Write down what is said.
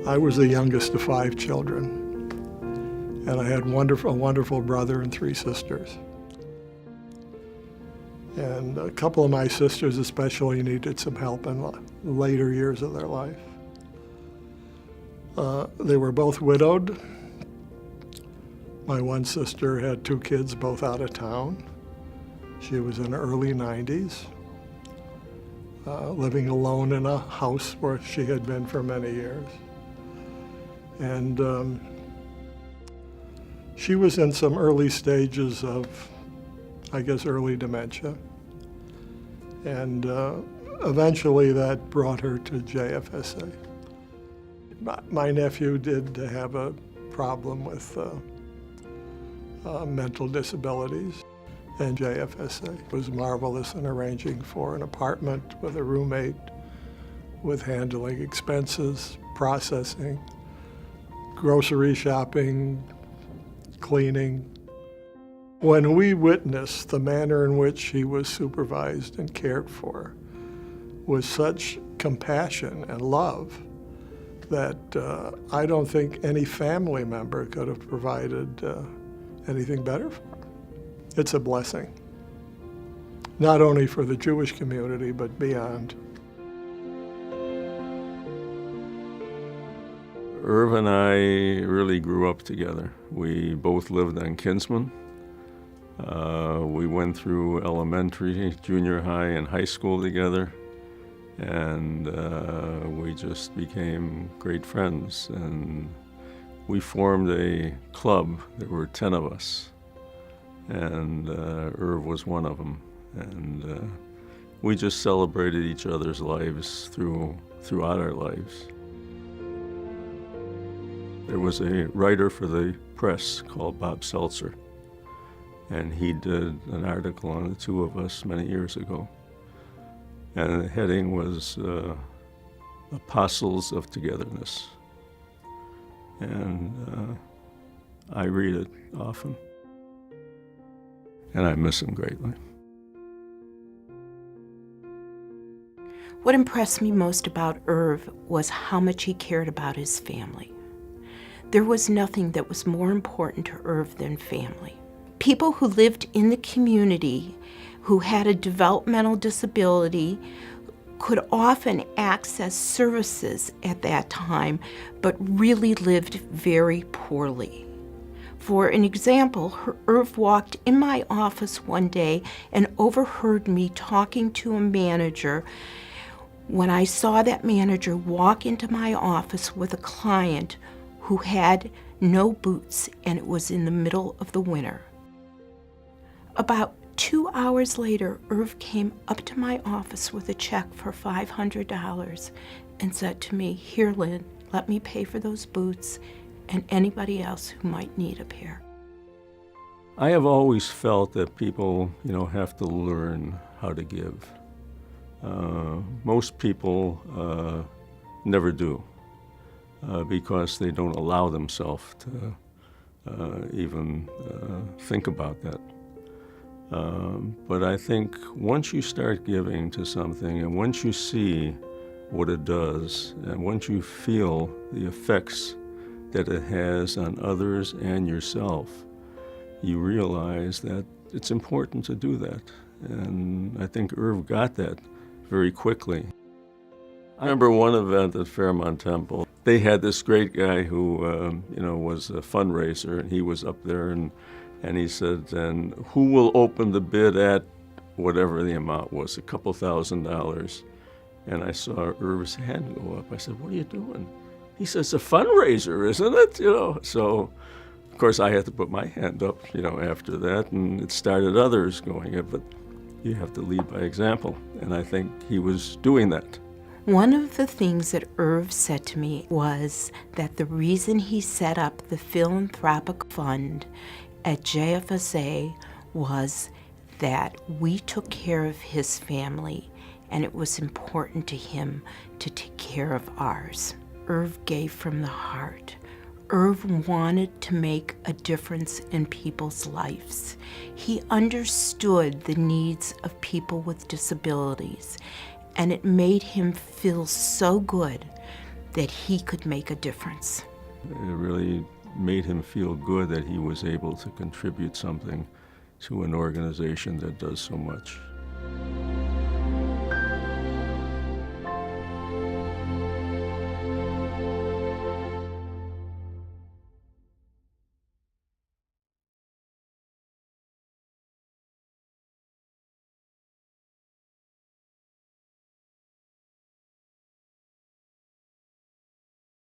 I was the youngest of 5 children, and I had a wonderful brother and 3 sisters. And a couple of my sisters especially needed some help in the later years of their life. They were both widowed. My one sister had 2 kids, both out of town. She was in her early 90s, living alone in a house where she had been for many years. And she was in some early stages of, I guess, early dementia. And eventually that brought her to JFSA. My nephew did have a problem with mental disabilities, and JFSA was marvelous in arranging for an apartment with a roommate, with handling expenses, processing, grocery shopping, cleaning. When we witnessed the manner in which he was supervised and cared for with such compassion and love that I don't think any family member could have provided anything better for him. It's a blessing, not only for the Jewish community, but beyond. Irv and I really grew up together. We both lived on Kinsman. We went through elementary, junior high, and high school together, and we just became great friends. And we formed a club. There were 10 of us, and Irv was one of them. And we just celebrated each other's lives throughout our lives. There was a writer for the press called Bob Seltzer, and he did an article on the 2 of us many years ago. And the heading was Apostles of Togetherness. And I read it often, and I miss him greatly. What impressed me most about Irv was how much he cared about his family. There was nothing that was more important to Irv than family. People who lived in the community who had a developmental disability could often access services at that time, but really lived very poorly. For an example, Irv walked in my office one day and overheard me talking to a manager. When I saw that manager walk into my office with a client who had no boots, and it was in the middle of the winter. About 2 hours later, Irv came up to my office with a check for $500 and said to me, "Here, Lynn, let me pay for those boots and anybody else who might need a pair." I have always felt that people, have to learn how to give. Most people never do. Because they don't allow themselves to even think about that. But I think once you start giving to something, and once you see what it does, and once you feel the effects that it has on others and yourself, you realize that it's important to do that. And I think Irv got that very quickly. I remember one event at Fairmont Temple. They had this great guy who, was a fundraiser, and he was up there, and he said, "And who will open the bid at whatever the amount was, a couple $1,000s?" And I saw Irv's hand go up. I said, "What are you doing?" He says, "It's a fundraiser, isn't it?" So, of course, I had to put my hand up, after that, and it started others going up. But you have to lead by example, and I think he was doing that. One of the things that Irv said to me was that the reason he set up the philanthropic fund at JFSA was that we took care of his family, and it was important to him to take care of ours. Irv gave from the heart. Irv wanted to make a difference in people's lives. He understood the needs of people with disabilities, and it made him feel so good that he could make a difference. It really made him feel good that he was able to contribute something to an organization that does so much.